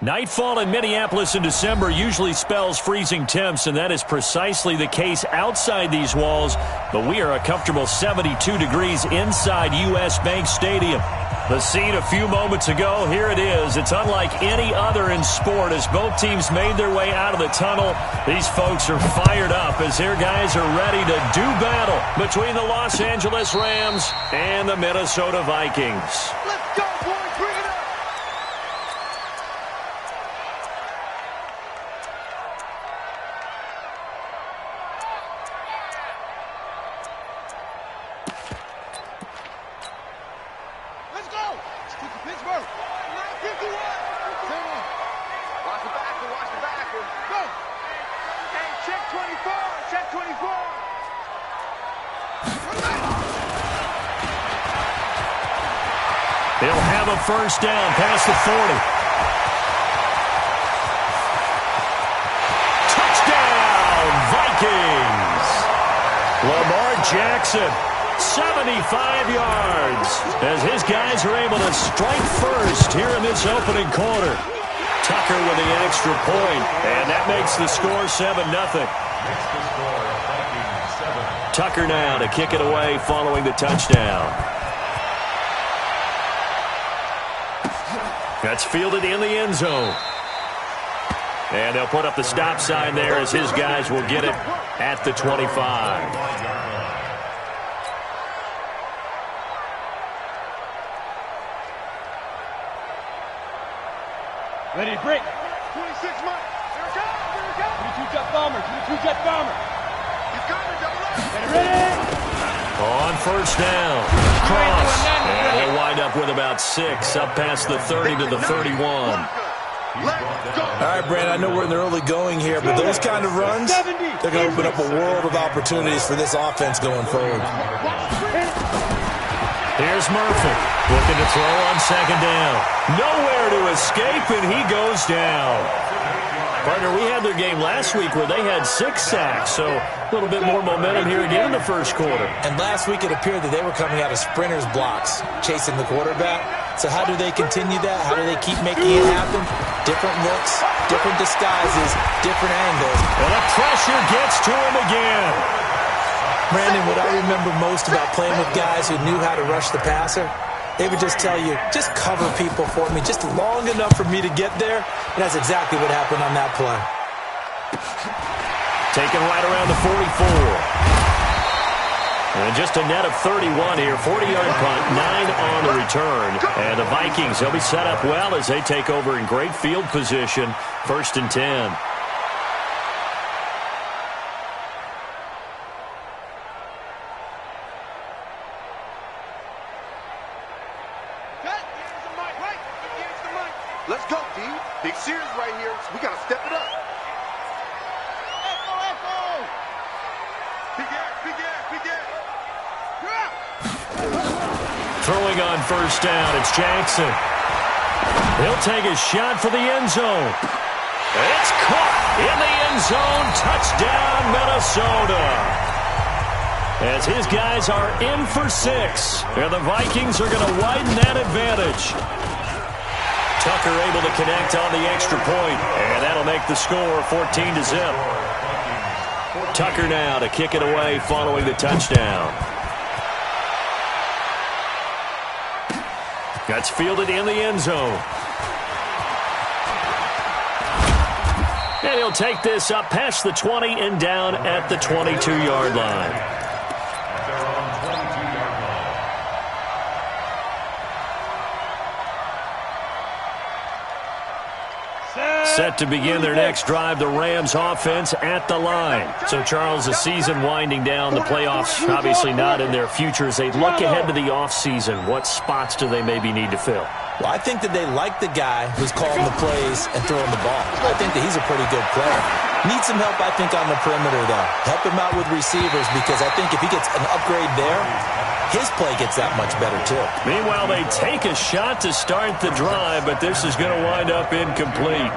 Nightfall in Minneapolis in December usually spells freezing temps, and that is precisely the case outside these walls. But we are a comfortable 72 degrees inside U.S. Bank Stadium. The scene a few moments ago, here it is. It's unlike any other in sport as both teams made their way out of the tunnel. These folks are fired up as their guys are ready to do battle between the Los Angeles Rams and the Minnesota Vikings. Let's go, boys. Bring it up. They'll have a first down past the 40. Touchdown, Vikings! Lamar Jackson, 75 yards, as his guys are able to strike first here in this opening quarter. Tucker with the extra point, and that makes the score 7-0. Tucker now to kick it away following the touchdown. That's fielded in the end zone. And they'll put up the stop sign there as his guys will get it at the 25. Ready to break. 26 Mike. Here it comes. Here it comes. 22 jet bomber. 22 jet bomber. He's coming. Double up. Ready. On first down. Cross. And he'll wind up with about 6 up past the 30 to the 31. All right, Brandon, I know we're in the early going here, but those kind of runs, they're going to open up a world of opportunities for this offense going forward. Here's Murphy looking to throw on second down. Nowhere to escape, and he goes down. Partner, we had their game last week where they had 6 sacks, so a little bit more momentum here again in the first quarter. And last week it appeared that they were coming out of sprinters blocks, chasing the quarterback. So how do they continue that? How do they keep making it happen? Different looks, different disguises, different angles. And the pressure gets to him again. Brandon, what I remember most about playing with guys who knew how to rush the passer, they would just tell you, just cover people for me, just long enough for me to get there. And that's exactly what happened on that play. Taken right around the 44. And just a net of 31 here, 40-yard punt, 9 on the return. And the Vikings, they'll be set up well as they take over in great field position, 1st and 10. Let's go, D. Big series right here. We got to step it up. Echo, echo. Big air, big air, big air. Throwing on first down, it's Jackson. He'll take a shot for the end zone. It's caught in the end zone. Touchdown, Minnesota. As his guys are in for 6. And the Vikings are going to widen that advantage. Tucker able to connect on the extra point, and that'll make the score 14-0. Tucker now to kick it away following the touchdown. That's fielded in the end zone. And he'll take this up past the 20 and down at the 22-yard line. Set to begin their next drive, the Rams offense at the line. So, Charles, the season winding down, the playoffs obviously not in their future. As they look ahead to the offseason, what spots do they maybe need to fill? Well, I think that they like the guy who's calling the plays and throwing the ball. I think that he's a pretty good player. Needs some help, I think, on the perimeter, though. Help him out with receivers because I think if he gets an upgrade there, his play gets that much better, too. Meanwhile, they take a shot to start the drive, but this is going to wind up incomplete.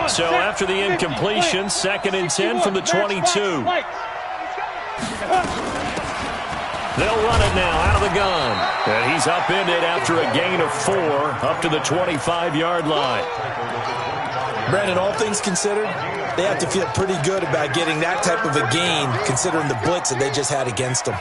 So after the incompletion, 2nd and 10 from the 22. They'll run it now out of the gun. And he's upended after a gain of 4 up to the 25-yard line. Brandon, all things considered, they have to feel pretty good about getting that type of a gain considering the blitz that they just had against them.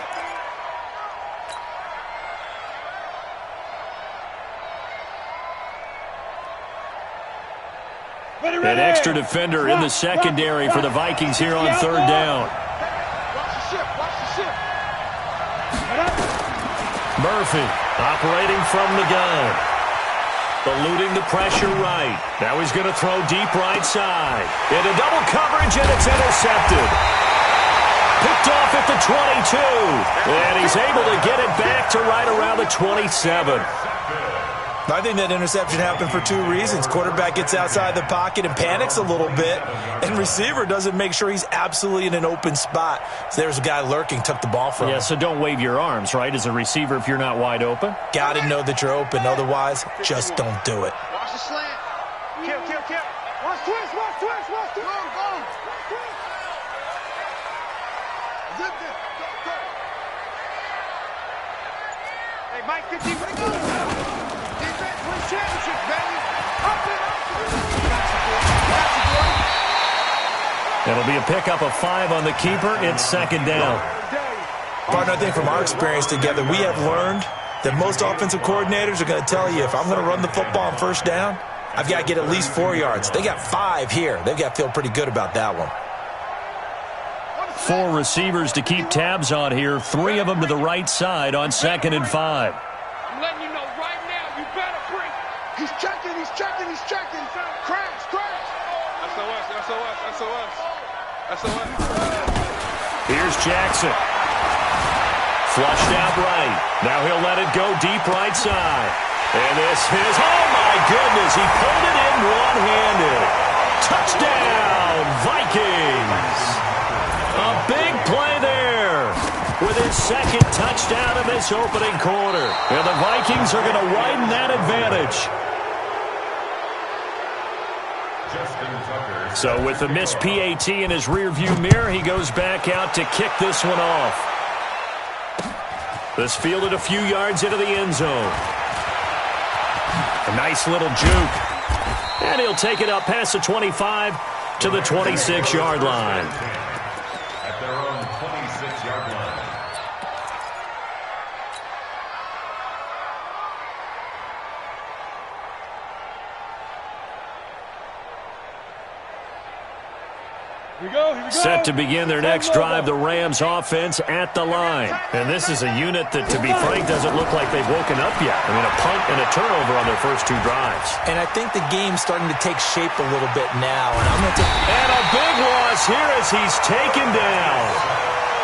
An extra defender in the secondary for the Vikings here on third down. Murphy operating from the gun. Eluding the pressure right. Now he's going to throw deep right side. Into double coverage, and it's intercepted. Picked off at the 22. And he's able to get it back to right around the 27. I think that interception happened for two reasons. Quarterback gets outside the pocket and panics a little bit, and receiver doesn't make sure he's absolutely in an open spot. So there's a guy lurking, took the ball from him. Yeah, so don't wave your arms, right, as a receiver if you're not wide open? Got to know that you're open. Otherwise, just don't do it. Watch the slant. Kill. Watch twist. Go. Zip it. Go. Hey, Mike, 50, where you go? It'll be a pickup of 5 on the keeper. It's second down. Partner, I think from our experience together, we have learned that most offensive coordinators are going to tell you, if I'm going to run the football on first down, I've got to get at least 4 yards. They got 5 here. They've got to feel pretty good about that one. 4 receivers to keep tabs on here. 3 of them to the right side on 2nd and 5. I'm letting you know right now, you better bring. He's checking. Crash. SOS. Here's Jackson. Flushed out right. Now he'll let it go deep right side. And this is, oh my goodness, he pulled it in one-handed. Touchdown, Vikings. A big play there with his second touchdown in this opening quarter. And the Vikings are going to widen that advantage. So with the missed PAT in his rearview mirror, he goes back out to kick this one off. This fielded a few yards into the end zone. A nice little juke. And he'll take it up past the 25 to the 26-yard line. At their own 26-yard line. Here we go. Set to begin their next drive, the Rams offense at the line. And this is a unit that, to be frank, doesn't look like they've woken up yet. I mean, a punt and a turnover on their first 2 drives. And I think the game's starting to take shape a little bit now. And a big loss here as he's taken down.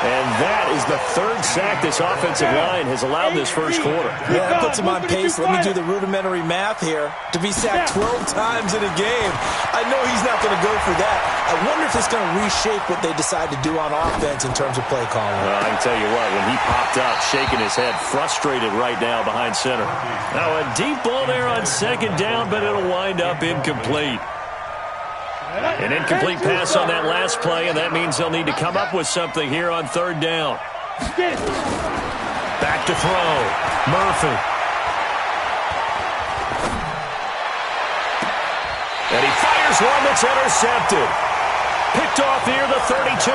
And that is the 3rd sack this offensive line has allowed this first quarter. Yeah, that puts him on pace. Let me do the rudimentary math here. To be sacked 12 times in a game, I know he's not going to go for that. I wonder if it's going to reshape what they decide to do on offense in terms of play calling. Well, I can tell you what, when he popped up, shaking his head, frustrated right now behind center. Now a deep ball there on 2nd down, but it'll wind up incomplete. An incomplete pass on that last play, and that means they'll need to come up with something here on 3rd down. Back to throw. Murphy. And he fires one that's intercepted. Picked off near the 32.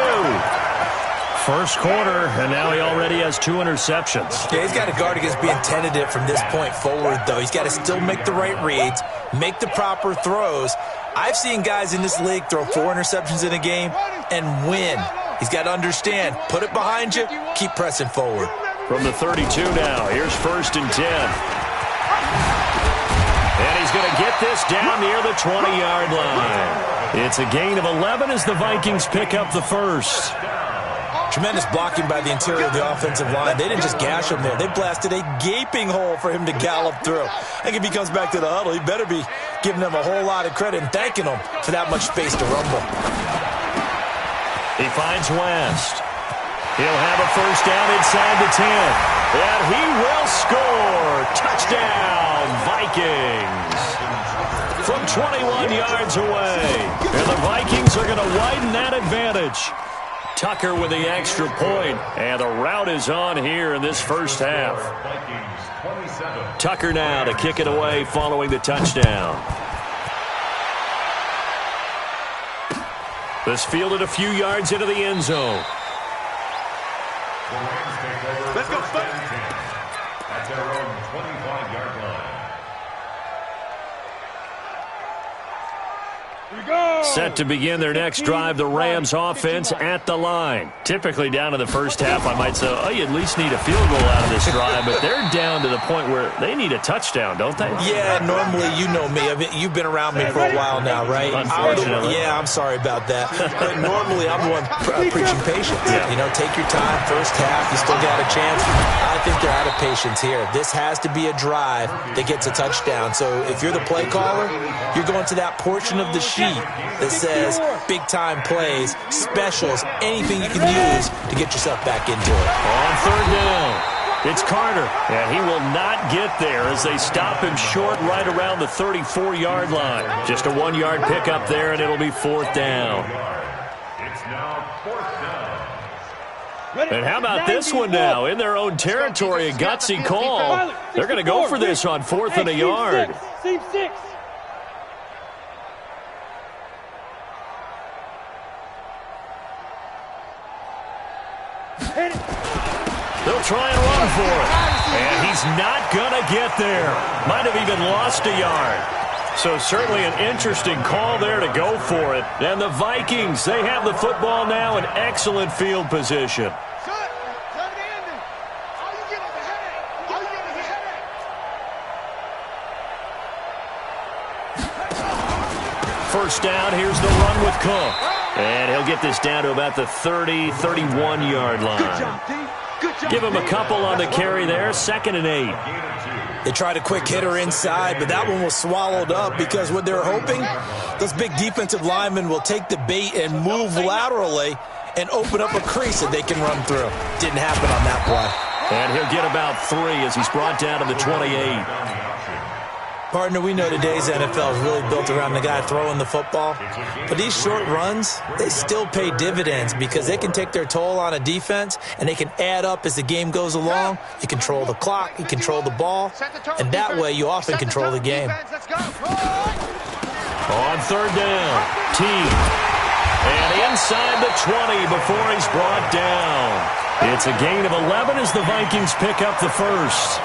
First quarter, and now he already has 2 interceptions. Yeah, he's got to guard against being tentative from this point forward, though. He's got to still make the right reads, make the proper throws. I've seen guys in this league throw 4 interceptions in a game and win. He's got to understand, put it behind you, keep pressing forward. From the 32 now, here's 1st and 10. And he's going to get this down near the 20-yard line. It's a gain of 11 as the Vikings pick up the first. Tremendous blocking by the interior of the offensive line. They didn't just gash him there. They blasted a gaping hole for him to gallop through. I think if he comes back to the huddle, he better be giving them a whole lot of credit and thanking them for that much space to rumble. He finds West. He'll have a first down inside the 10. And he will score. Touchdown, Vikings. From 21 yards away. And the Vikings are going to widen that advantage. Tucker with the extra point, and the route is on here in this first half. Tucker now to kick it away following the touchdown. This fielded a few yards into the end zone. The Rams take over. Let's go, first Buck. and 10 at their own 25-yard line. Here we go. Set to begin their next drive, the Rams offense at the line. Typically down to the first half, I might say, oh, you at least need a field goal out of this drive, but they're down to the point where they need a touchdown, don't they? Yeah, normally, you know me. I mean, you've been around me for a while now, right? Unfortunately. Yeah, I'm sorry about that. But normally, I'm the one preaching patience. Yeah. You know, take your time. First half, you still got a chance. I think they're out of patience here. This has to be a drive that gets a touchdown. So if you're the play caller, you're going to that portion of the sheet that says big-time plays, specials, anything you can use to get yourself back into it. On third down, it's Carter, and he will not get there as they stop him short right around the 34-yard line. Just a 1-yard pickup there, and it'll be fourth down. It's now fourth down. And how about this one now? In their own territory, a gutsy call. They're going to go for this on fourth and a yard. Team 6. They'll try and run for it. And he's not going to get there. Might have even lost a yard. So certainly an interesting call there to go for it. And the Vikings, they have the football now in excellent field position. First down, here's the run with Cook. And he'll get this down to about the 30, 31-yard line. Good job, team. Good job. Give him a couple on the carry there, 2nd and 8. They tried a quick hitter inside, but that one was swallowed up because what they're hoping, those big defensive linemen will take the bait and move laterally and open up a crease that they can run through. Didn't happen on that play. And he'll get about 3 as he's brought down to the 28. Partner, we know today's NFL is really built around the guy throwing the football. But these short runs, they still pay dividends because they can take their toll on a defense and they can add up as the game goes along. You control the clock, you control the ball, and that way you often control the game. On third down, Teague. And inside the 20 before he's brought down. It's a gain of 11 as the Vikings pick up the first.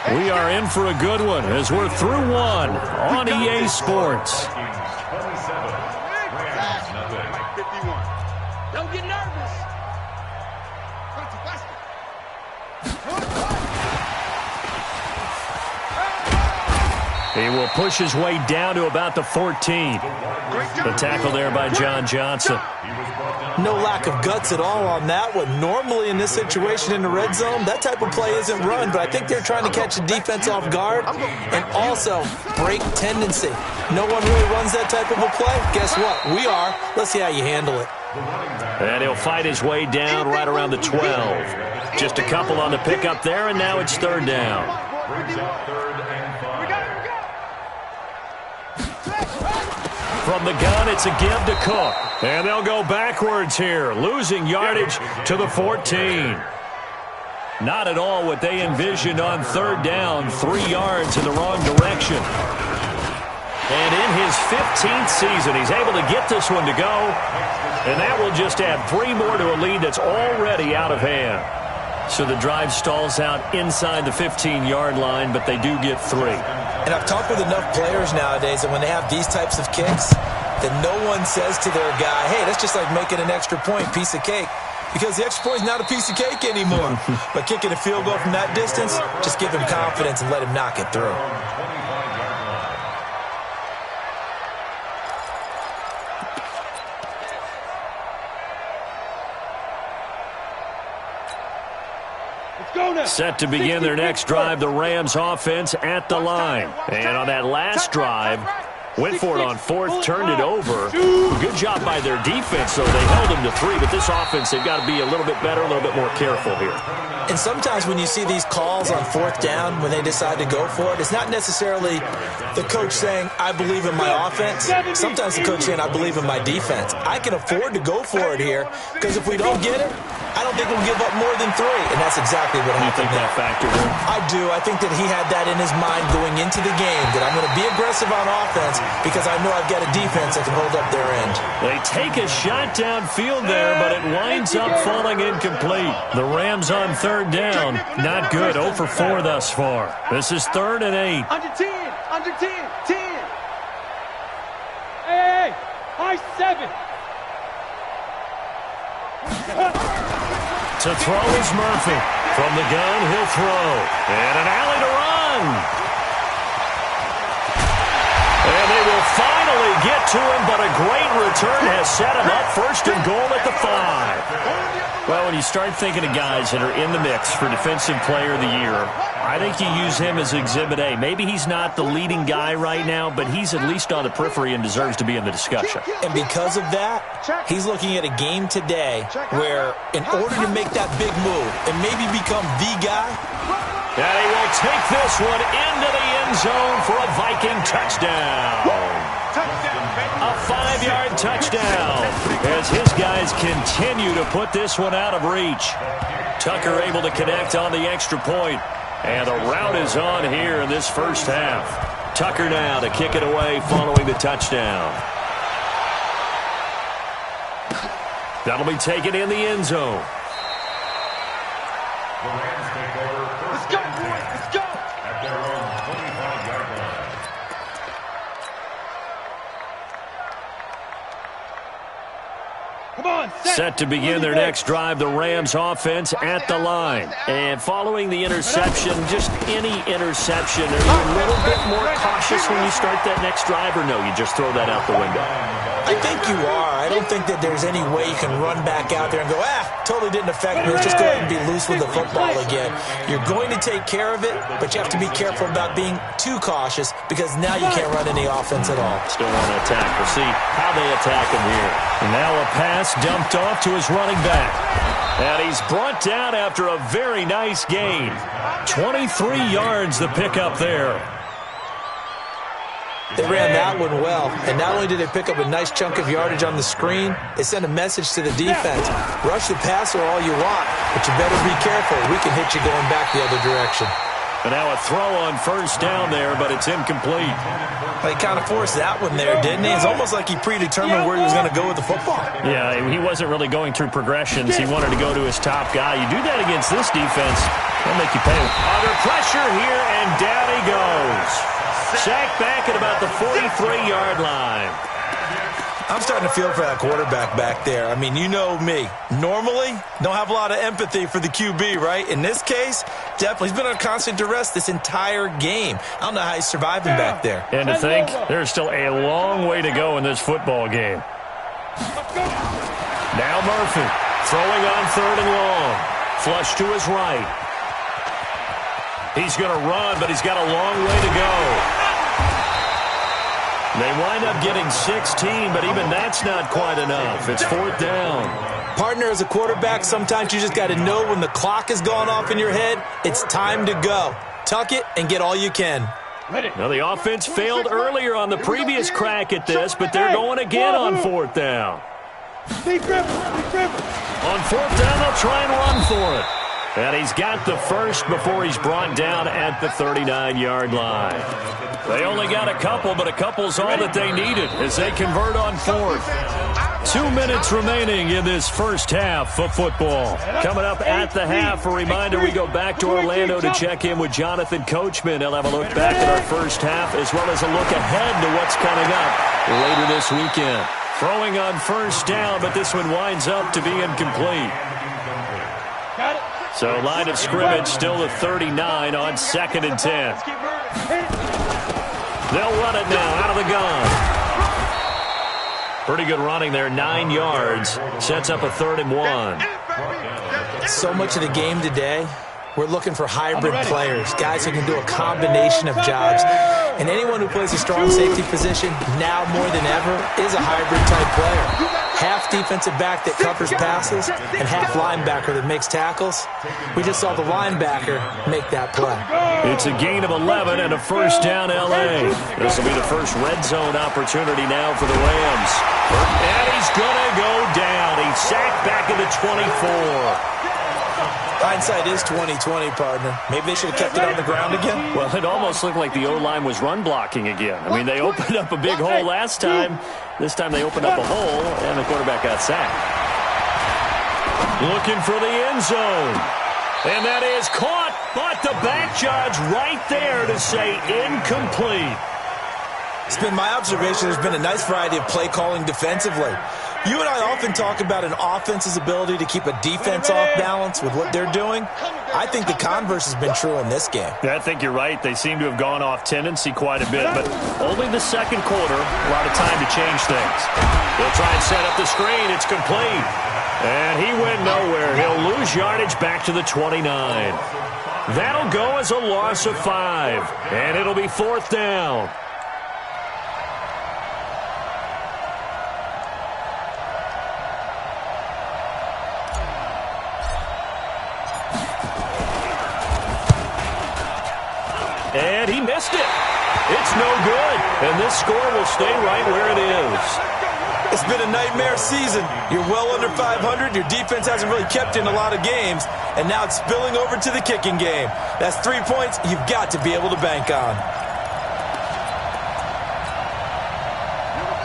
We are in for a good one as we're through one on EA Sports. 27. Rams, nothing. 51. Don't get nervous. He will push his way down to about the 14. The tackle there by John Johnson. No lack of guts at all on that one. Normally in this situation in the red zone, that type of play isn't run, but I think they're trying to catch the defense off guard and also break tendency. No one really runs that type of a play. Guess what? We are. Let's see how you handle it. And he'll fight his way down right around the 12. Just a couple on the pickup there, and now it's third down. Brings up 3rd and 5. From the gun, it's a give to Cook. And they'll go backwards here, losing yardage to the 14. Not at all what they envisioned on third down, 3 yards in the wrong direction. And in his 15th season, he's able to get this one to go. And that will just add 3 more to a lead that's already out of hand. So the drive stalls out inside the 15-yard line, but they do get 3. And I've talked with enough players nowadays that when they have these types of kicks, that no one says to their guy, hey, that's just like making an extra point, piece of cake. Because the extra point is not a piece of cake anymore. But kicking a field goal from that distance, just give him confidence and let him knock it through. Set to begin their next drive, the Rams offense at the line. And on that last drive, went for it on fourth, turned it over. Good job by their defense, though. They held them to 3, but this offense, they've got to be a little bit better, a little bit more careful here. And sometimes when you see these calls on fourth down, when they decide to go for it, it's not necessarily the coach saying, I believe in my offense. Sometimes the coach saying, I believe in my defense. I can afford to go for it here because if we don't get it, I don't think we'll give up more than 3, and that's exactly what happened. You think that factored in? I do. I think that he had that in his mind going into the game, that I'm going to be aggressive on offense because I know I've got a defense that can hold up their end. They take a shot downfield there, but it winds up falling incomplete. The Rams on 3rd down. Not good. 0 for 4 thus far. This is 3rd and 8. Under 10. Under 10. 10. Hey, high 7. To throw is Murphy. From the gun, he'll throw. And an alley to run. And they will finally get to him, but a great return has set him up 1st and goal at the 5. Well, when you start thinking of guys that are in the mix for Defensive Player of the Year, I think you use him as Exhibit A. Maybe he's not the leading guy right now, but he's at least on the periphery and deserves to be in the discussion. And because of that, he's looking at a game today where in order to make that big move and maybe become the guy, and he will take this one into the end zone for a Viking touchdown. A 5-yard touchdown as his guys continue to put this one out of reach. Tucker able to connect on the extra point. And the route is on here in this first half. Tucker now to kick it away following the touchdown. That'll be taken in the end zone. The Rams take over. Let's go, boys. Let's go. At their own 25-yard line. Come on, Set to begin their next drive, the Rams offense at the line. And following the interception, just any interception, are you a little bit more cautious when you start that next drive, or no, you just throw that out the window? I think you are. I don't think that there's any way you can run back out there and go, totally didn't affect me. Let's just go ahead and be loose with the football again. You're going to take care of it, but you have to be careful about being too cautious because now you can't run any offense at all. Still want to attack. We'll see how they attack him here. And now a pass dumped off to his running back. And he's brought down after a very nice gain. 23 yards the pickup there. They ran that one well, and not only did they pick up a nice chunk of yardage on the screen, they sent a message to the defense. Rush the passer all you want, but you better be careful. We can hit you going back the other direction. And now a throw on 1st down there, but it's incomplete. He kind of forced that one there, didn't he? It's almost like he predetermined where he was going to go with the football. Yeah, he wasn't really going through progressions. He wanted to go to his top guy. You do that against this defense, they'll make you pay. Under pressure here, and down he goes. Sacked back at about the 43-yard line. I'm starting to feel for that quarterback back there. I mean, you know me. Normally, don't have a lot of empathy for the QB, right? In this case, definitely. He's been on constant duress this entire game. I don't know how he's surviving back there. And to think, there's still a long way to go in this football game. Now Murphy, throwing on 3rd and long. Flush to his right. He's going to run, but he's got a long way to go. They wind up getting 16, but even that's not quite enough. It's 4th down. Partner, as a quarterback, sometimes you just got to know when the clock has gone off in your head, it's time to go. Tuck it and get all you can. Now, the offense failed earlier on the previous crack at this, but they're going again on 4th down. On 4th down, they'll try and run for it. And he's got the first before he's brought down at the 39-yard line. They only got a couple, but a couple's all that they needed as they convert on 4th. 2 minutes remaining in this first half of football. Coming up at the half, a reminder, we go back to Orlando to check in with Jonathan Coachman. He'll have a look back at our first half as well as a look ahead to what's coming up later this weekend. Throwing on 1st down, but this one winds up to be incomplete. So line of scrimmage still the 39 on 2nd and 10. They'll run it now out of the gun. Pretty good running there, 9 yards. Sets up a 3rd and 1. So much of the game today We're looking for hybrid players, guys who can do a combination of jobs. And anyone who plays a strong safety position, now more than ever, is a hybrid-type player. Half defensive back that covers passes and half linebacker that makes tackles. We just saw the linebacker make that play. It's a gain of 11 and a first down, L.A. This will be the first red zone opportunity now for the Rams. And he's going to go down. He's sacked back at the 24. Hindsight is 20/20, partner. Maybe they should have kept it on the ground again. Well, it almost looked like the O-line was run blocking again. I mean, they opened up a big hole last time. This time they opened up a hole, and the quarterback got sacked. Looking for the end zone. And that is caught, but the back judge right there to say incomplete. It's been my observation there's been a nice variety of play calling defensively. You and I often talk about an offense's ability to keep a defense off balance with what they're doing. I think the converse has been true in this game. Yeah, I think you're right. They seem to have gone off tendency quite a bit, but only the second quarter, a lot of time to change things. He'll try and set up the screen. It's complete. And he went nowhere. He'll lose yardage back to the 29. That'll go as a loss of 5, and it'll be fourth down. And he missed it. It's no good. And this score will stay right where it is. It's been a nightmare season. You're well under 500. Your defense hasn't really kept in a lot of games. And now it's spilling over to the kicking game. That's 3 points you've got to be able to bank on.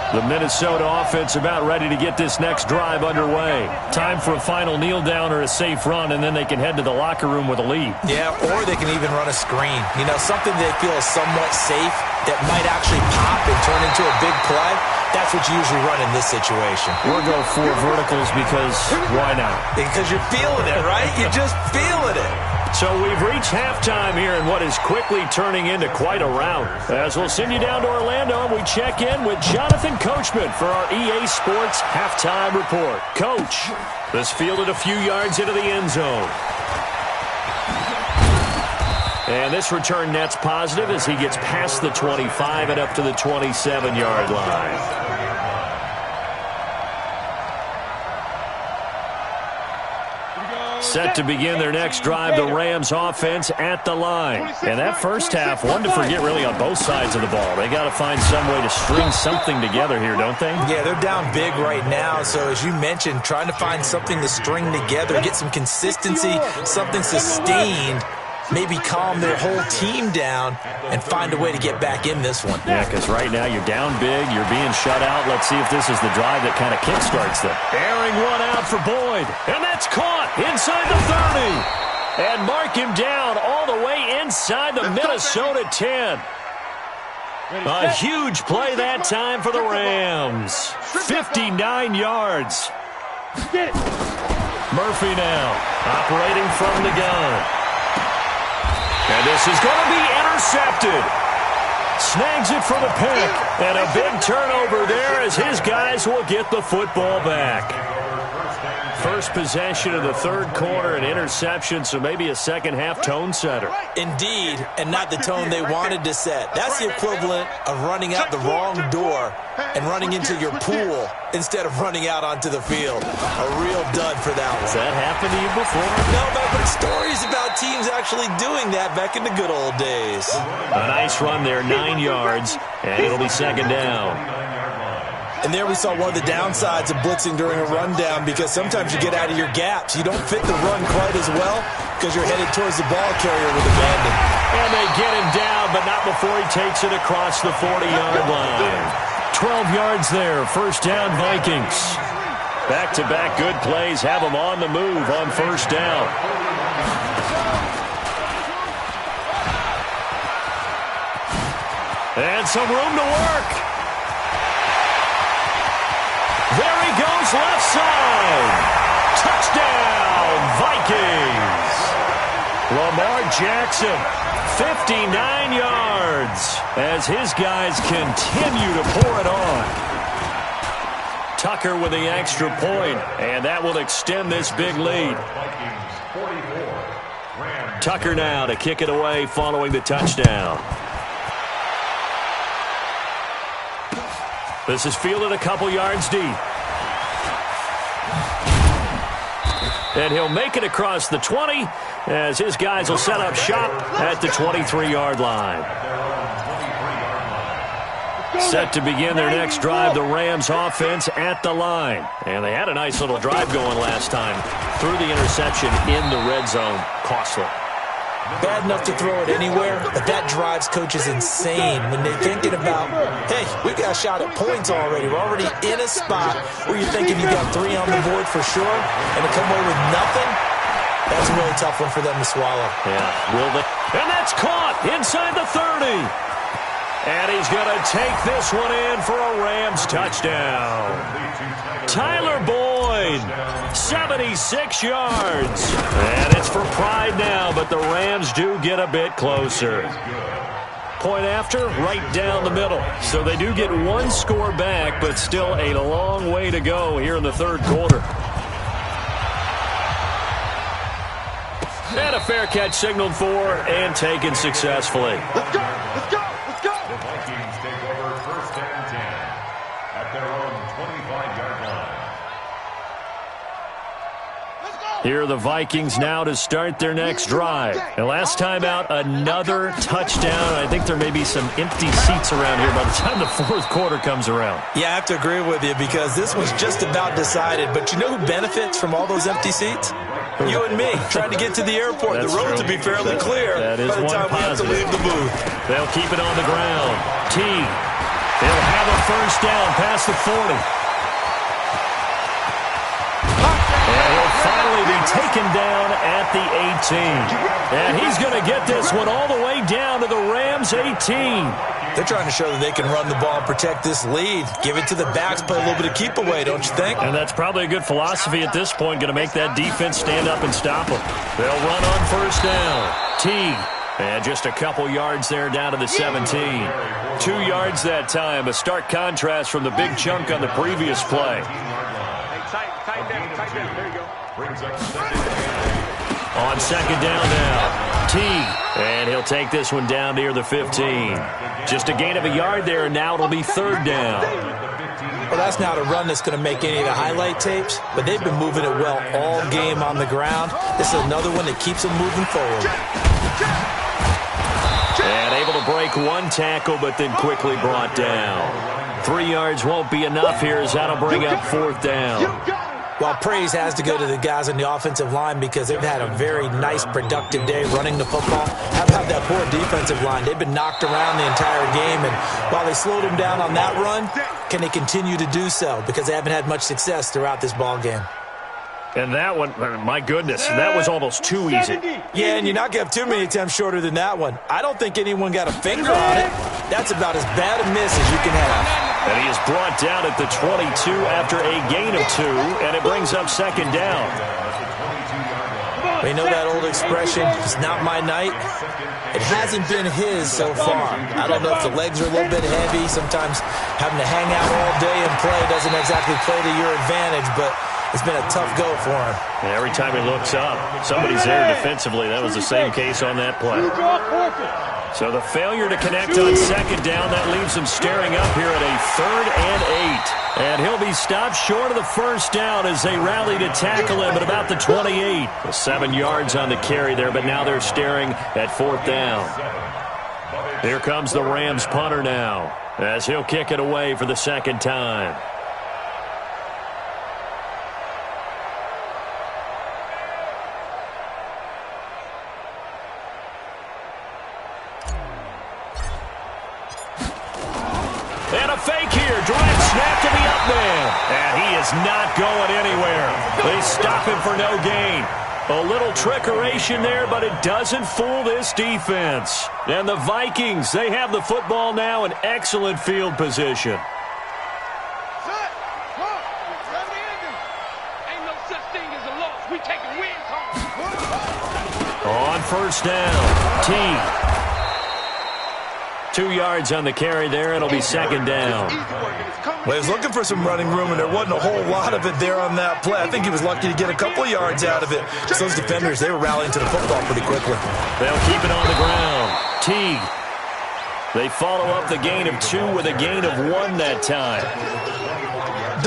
The Minnesota offense about ready to get this next drive underway. Time for a final kneel down or a safe run, and then they can head to the locker room with a lead. Yeah, or they can even run a screen. You know, something they feel is somewhat safe that might actually pop and turn into a big play. That's what you usually run in this situation. We'll go 4 verticals because why not? Because you're feeling it, right? You're just feeling it. So we've reached halftime here in what is quickly turning into quite a rout. As we'll send you down to Orlando, we check in with Jonathan Coachman for our EA Sports Halftime Report. Coach, this fielded a few yards into the end zone. And this return net's positive as he gets past the 25 and up to the 27-yard line. Set to begin their next drive, the Rams offense at the line. And that first half, one to forget really on both sides of the ball. They got to find some way to string something together here, don't they? Yeah, they're down big right now. So as you mentioned, trying to find something to string together, get some consistency, something sustained, maybe calm their whole team down and find a way to get back in this one. Yeah, because right now you're down big, you're being shut out. Let's see if this is the drive that kind of kickstarts them. Airing one out for Boyd, and that's caught inside the 30. And mark him down all the way inside the Minnesota 10. A huge play that time for the Rams. 59 yards. Murphy now operating from the gun. And this is going to be intercepted. Snags it for the pick. And a big turnover there as his guys will get the football back. First possession of the third quarter, an interception, so maybe a second-half tone setter. Indeed, and not the tone they wanted to set. That's the equivalent of running out the wrong door and running into your pool instead of running out onto the field. A real dud for that one. Has that happened to you before? No, but stories about teams actually doing that back in the good old days. A nice run there, 9 yards, and it'll be second down. And there we saw one of the downsides of blitzing during a rundown because sometimes you get out of your gaps. You don't fit the run quite as well because you're headed towards the ball carrier with abandon. And they get him down, but not before he takes it across the 40-yard line. 12 yards there, first down Vikings. Back-to-back good plays have them on the move on first down. And some room to work. There he goes left side. Touchdown, Vikings. Lamar Jackson, 59 yards as his guys continue to pour it on. Tucker with the extra point, and that will extend this big lead. Tucker now to kick it away following the touchdown. This is fielded a couple yards deep. And he'll make it across the 20 as his guys will set up shop at the 23-yard line. Set to begin their next drive, the Rams offense at the line. And they had a nice little drive going last time. Through the interception in the red zone. Costly. Bad enough to throw it anywhere, but that drives coaches insane when they're thinking about, hey, we got a shot at points already. We're already in a spot where you're thinking you got 3 on the board for sure, and to come away with nothing, that's a really tough one for them to swallow. Yeah, will they? And that's caught inside the 30. And he's going to take this one in for a Rams touchdown. Tyler Boyd, 76 yards. And it's for pride now, but the Rams do get a bit closer. Point after, right down the middle. So they do get one score back, but still a long way to go here in the third quarter. And a fair catch signaled for and taken successfully. Let's go! Let's go! Let's go! The Vikings take over 1st and 10 at their own 25-yard line. Here are the Vikings now to start their next drive. And last time out, another touchdown. I think there may be some empty seats around here by the time the fourth quarter comes around. Yeah, I have to agree with you because this was just about decided. But you know who benefits from all those empty seats? You and me, trying to get to the airport. That's the road true. to be fairly clear That is by the one time we have to positive. leave the booth. They'll keep it on the ground. T. They'll have a first down past the 40. And he'll finally be taken down at the 18. And he's going to get this one all the way down to the Rams' 18. They're trying to show that they can run the ball and protect this lead. Give it to the backs, play a little bit of keep away, don't you think? And that's probably a good philosophy at this point, going to make that defense stand up and stop them. They'll run on first down. T. And just a couple yards there down to the 17. 2 yards that time, a stark contrast from the big chunk on the previous play. Tight down. There you go. On second down now, T. And he'll take this one down near the 15. Just a gain of a yard there, and now it'll be third down. Well, that's not a run that's going to make any of the highlight tapes, but they've been moving it well all game on the ground. This is another one that keeps them moving forward. And able to break one tackle, but then quickly brought down. 3 yards won't be enough here as that'll bring up fourth down. Well, praise has to go to the guys on the offensive line because they've had a very nice, productive day running the football. How about that poor defensive line? They've been knocked around the entire game, and while they slowed them down on that run, can they continue to do so? Because they haven't had much success throughout this ball game. And that one, my goodness, that was almost too easy. Yeah, and you're not going to have too many attempts shorter than that one. I don't think anyone got a finger on it. That's about as bad a miss as you can have. And he is brought down at the 22 after a gain of 2, and it brings up second down. You know that old expression, it's not my night? It hasn't been his so far. I don't know if the legs are a little bit heavy. Sometimes having to hang out all day and play doesn't exactly play to your advantage, but it's been a tough go for him. And every time he looks up, somebody's there defensively. That was the same case on that play. So the failure to connect on second down, that leaves him staring up here at a 3rd and 8. And he'll be stopped short of the first down as they rally to tackle him at about the 28. 7 yards on the carry there, but now they're staring at fourth down. Here comes the Rams punter now as he'll kick it away for the second time. And a fake here. Direct snap to the up man. And he is not going anywhere. They stop him for no gain. A little trickeration there, but it doesn't fool this defense. And the Vikings, they have the football now in excellent field position. Ain't no such thing as a loss. We taking wins home. On first down, T. 2 yards on the carry there. It'll be second down. Well, he was looking for some running room, and there wasn't a whole lot of it there on that play. I think he was lucky to get a couple of yards out of it. Just those defenders, they were rallying to the football pretty quickly. They'll keep it on the ground. Teague. They follow up the gain of 2 with a gain of 1 that time.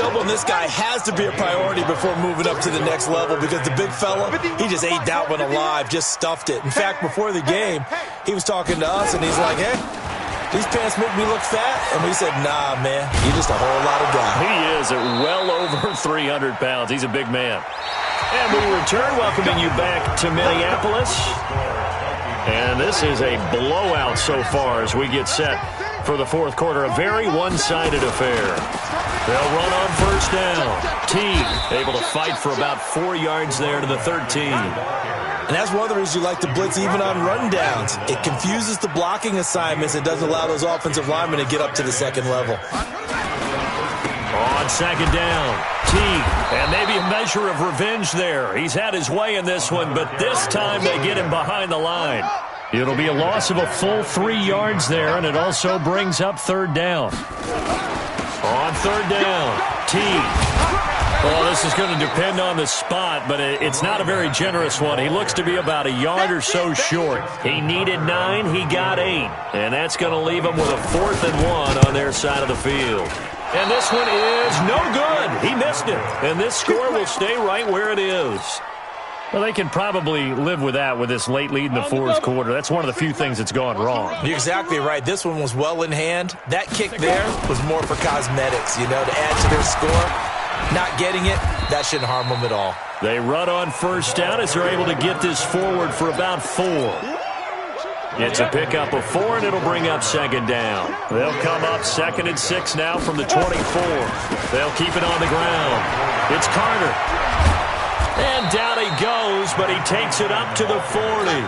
Doubling this guy has to be a priority before moving up to the next level because the big fella, he just ate that one alive, just stuffed it. In fact, before the game, he was talking to us, and he's like, hey, these pants make me look fat. And we said, nah, man, you're just a whole lot of guy. He is at well over 300 pounds. He's a big man. And we return, welcoming you back to Minneapolis. And this is a blowout so far as we get set for the fourth quarter. A very one-sided affair. They'll run on first down. Teague able to fight for about 4 yards there to the 13. And that's one of the reasons you like to blitz even on rundowns. It confuses the blocking assignments. It doesn't allow those offensive linemen to get up to the second level. On second down, Teague, and maybe a measure of revenge there. He's had his way in this one, but this time they get him behind the line. It'll be a loss of a full 3 yards there, and it also brings up third down. On third down, Teague. Well, this is going to depend on the spot, but it's not a very generous one. He looks to be about a yard or so short. He needed 9, he got 8. And that's going to leave him with a 4th and 1 on their side of the field. And this one is no good. He missed it. And this score will stay right where it is. Well, they can probably live with that with this late lead in the fourth quarter. That's one of the few things that's gone wrong. You're exactly right. This one was well in hand. That kick there was more for cosmetics, to add to their score. Not getting it, that shouldn't harm them at all. They run on first down as they're able to get this forward for about 4. It's a pickup of 4, and it'll bring up second down. They'll come up 2nd and 6 now from the 24. They'll keep it on the ground. It's Carter. And down he goes, but he takes it up to the 40.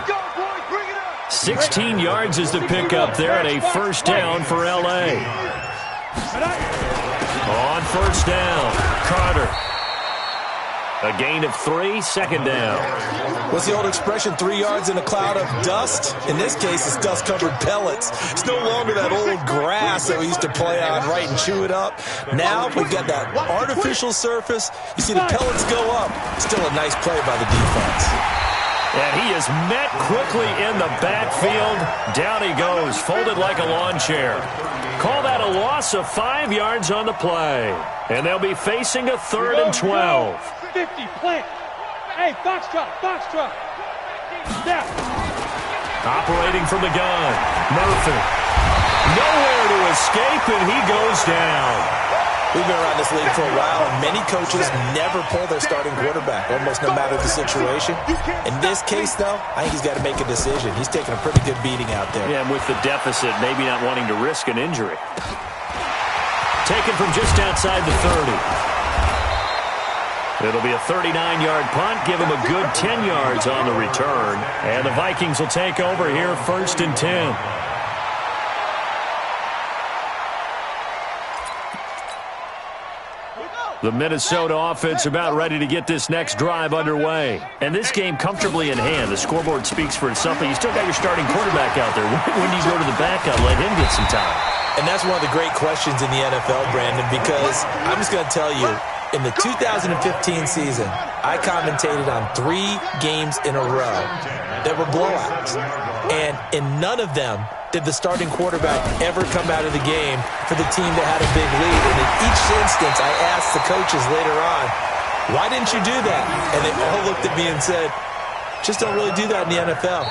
16 yards is the pickup there, and a first down for L.A. On first down, Carter. A gain of 3, second down. What's the old expression, 3 yards in a cloud of dust? In this case, it's dust-covered pellets. It's no longer that old grass that we used to play on, right, and chew it up. Now we've got that artificial surface. You see the pellets go up. Still a nice play by the defense. And he is met quickly in the backfield. Down he goes, folded like a lawn chair. Call that a loss of 5 yards on the play. And they'll be facing a 3rd and 12. 50, plant. Hey, foxtrot. Step. Operating from the gun, Murphy. Nowhere to escape, and he goes down. We've been around this league for a while, and many coaches never pull their starting quarterback, almost no matter the situation. In this case, though, I think he's got to make a decision. He's taking a pretty good beating out there. Yeah, and with the deficit, maybe not wanting to risk an injury. Taken from just outside the 30. It'll be a 39-yard punt, give him a good 10 yards on the return. And the Vikings will take over here, 1st and 10. The Minnesota offense about ready to get this next drive underway. And this game comfortably in hand. The scoreboard speaks for itself, but you still got your starting quarterback out there. When do you go to the backup, let him get some time? And that's one of the great questions in the NFL, Brandon, because I'm just going to tell you, in the 2015 season, I commentated on 3 games in a row that were blowouts. And in none of them did the starting quarterback ever come out of the game for the team that had a big lead. And in each instance, I asked the coaches later on, why didn't you do that? And they all looked at me and said, just don't really do that in the NFL.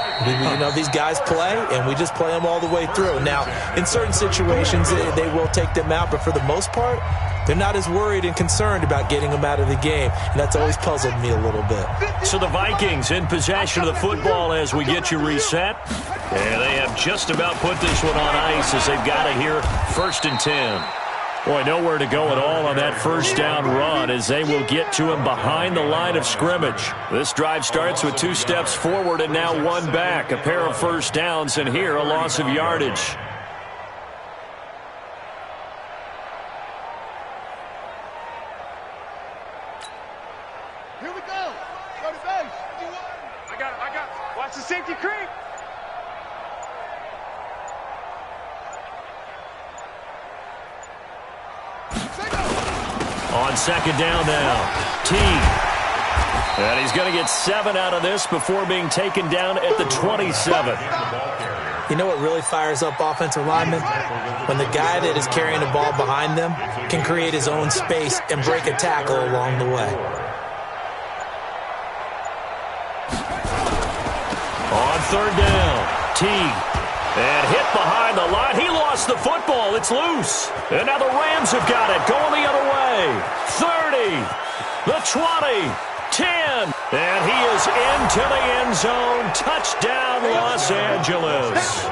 These guys play, and we just play them all the way through. Now, in certain situations, they will take them out, but for the most part, they're not as worried and concerned about getting them out of the game, and that's always puzzled me a little bit. So the Vikings in possession of the football as we get you reset. And they have just about put this one on ice as they've got it here, 1st and 10. Boy, nowhere to go at all on that first down run as they will get to him behind the line of scrimmage. This drive starts with 2 steps forward and now 1 back. A pair of first downs, and here a loss of yardage. Here we go. Go to base. I got it. Watch the safety creep. on second down now. T. And he's going to get 7 out of this before being taken down at the 27. You know what really fires up offensive linemen? When the guy that is carrying the ball behind them can create his own space and break a tackle along the way. On third down, T. And hit behind the line. He lost the football. It's loose. And now the Rams have got it. Going the other way. 30. The 20. 10. And he is into the end zone. Touchdown, Los Angeles.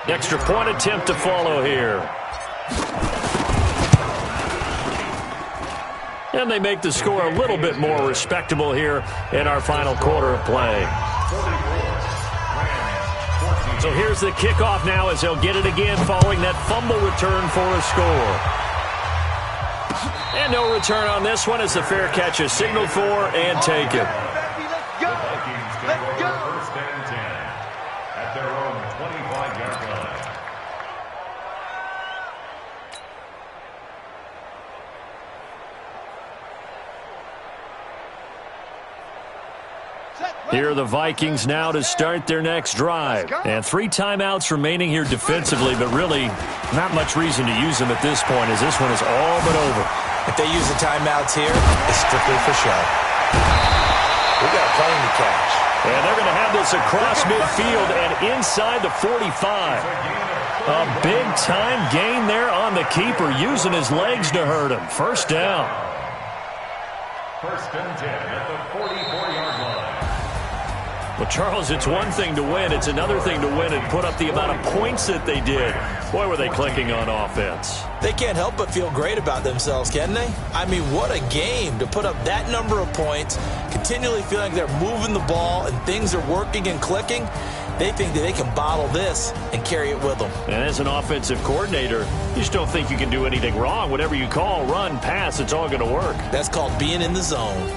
Extra point attempt to follow here. And they make the score a little bit more respectable here in our final quarter of play. So here's the kickoff now as they'll get it again following that fumble return for a score. And no return on this one as the fair catch is signaled for and taken. Let's go. First and 10 at their own 25-yard line. Here are the Vikings now to start their next drive. And 3 timeouts remaining here defensively, but really not much reason to use them at this point as this one is all but over. If they use the timeouts here, it's strictly for show. We got a plane to catch. And they're going to have this across midfield and inside the 45. A big-time gain there on the keeper, using his legs to hurt him. First down. First and 10 at the 44-yard line. Well, Charles, it's one thing to win. It's another thing to win and put up the amount of points that they did. Boy, were they clicking on offense. They can't help but feel great about themselves, can they? I mean, what a game to put up that number of points, continually feeling like they're moving the ball and things are working and clicking. They think that they can bottle this and carry it with them. And as an offensive coordinator, you just don't think you can do anything wrong. Whatever you call, run, pass, it's all going to work. That's called being in the zone.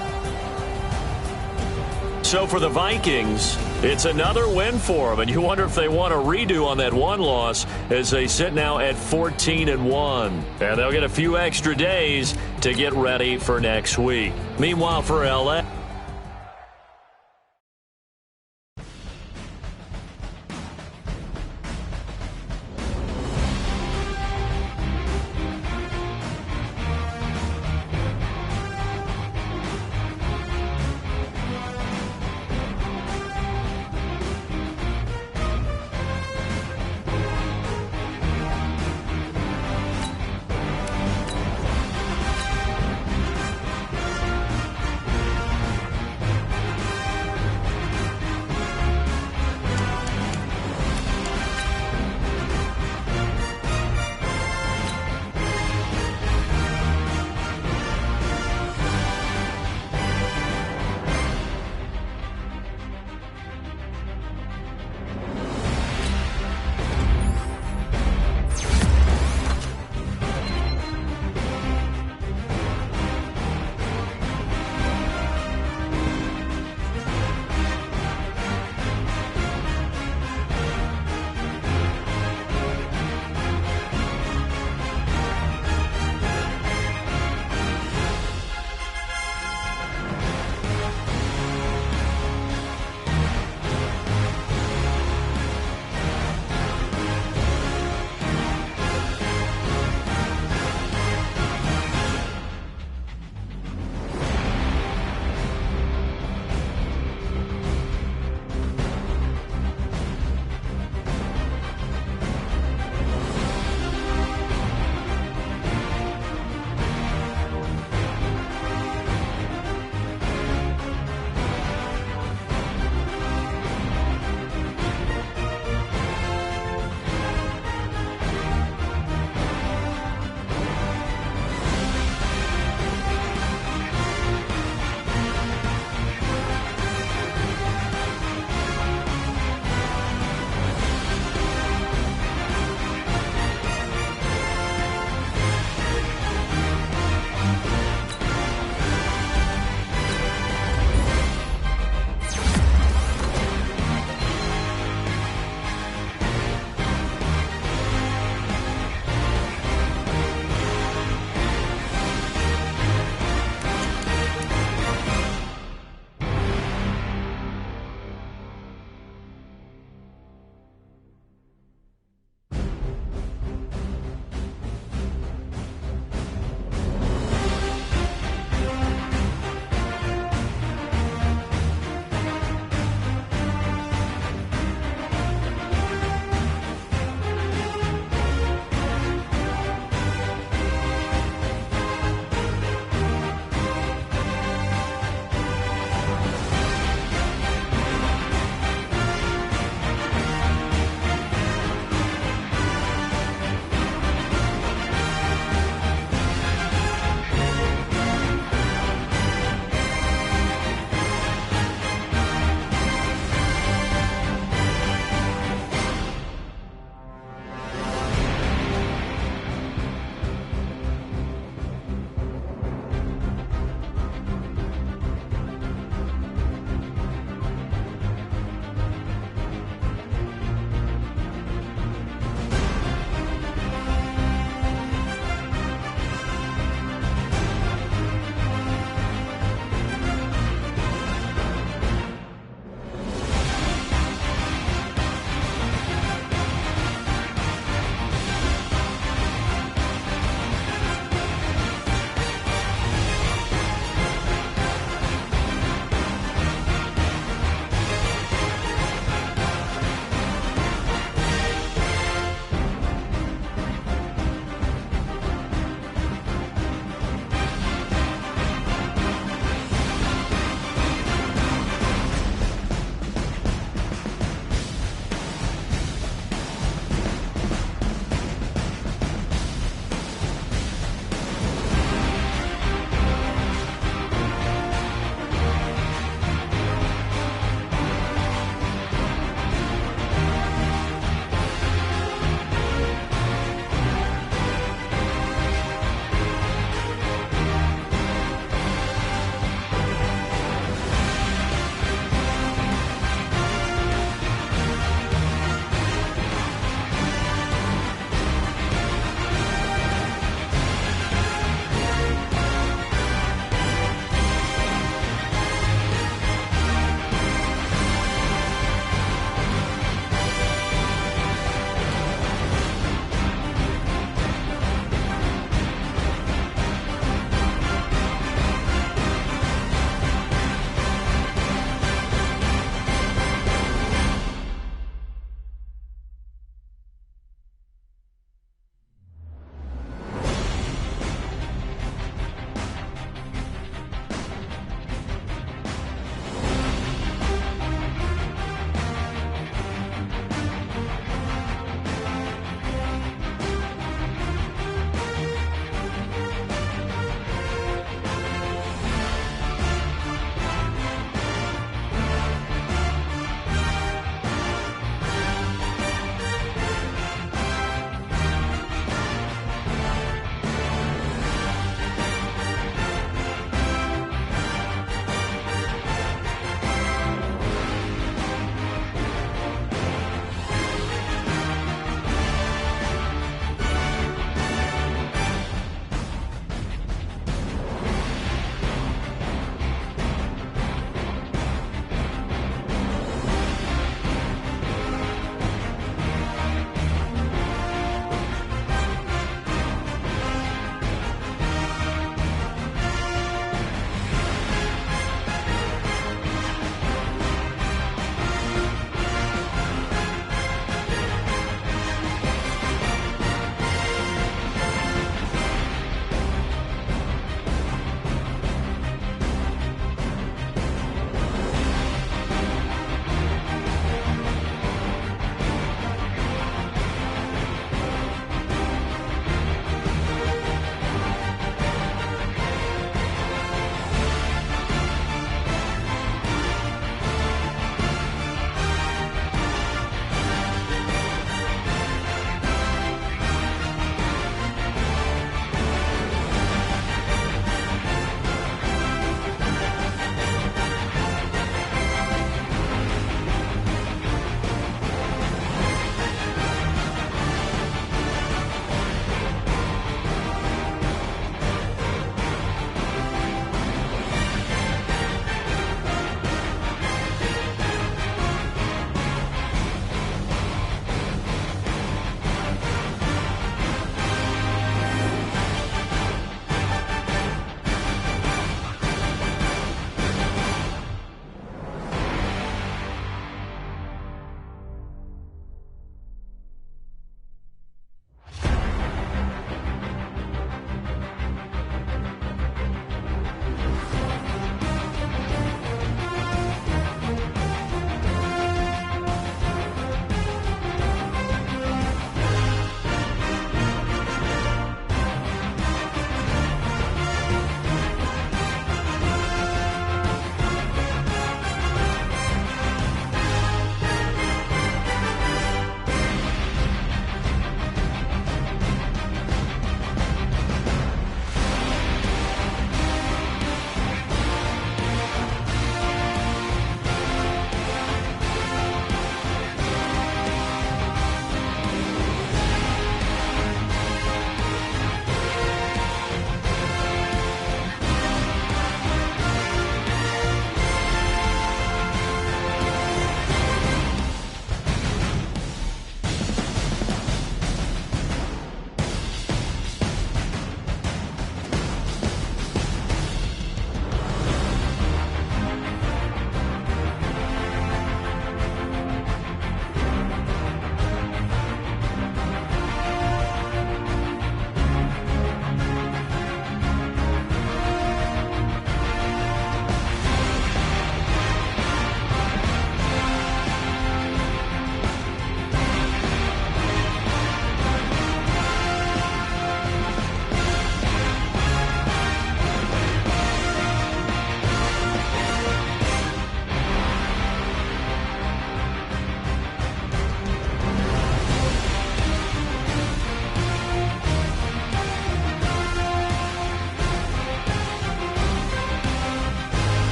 So for the Vikings, it's another win for them, and you wonder if they want a redo on that one loss as they sit now at 14-1. And they'll get a few extra days to get ready for next week. Meanwhile, for LA.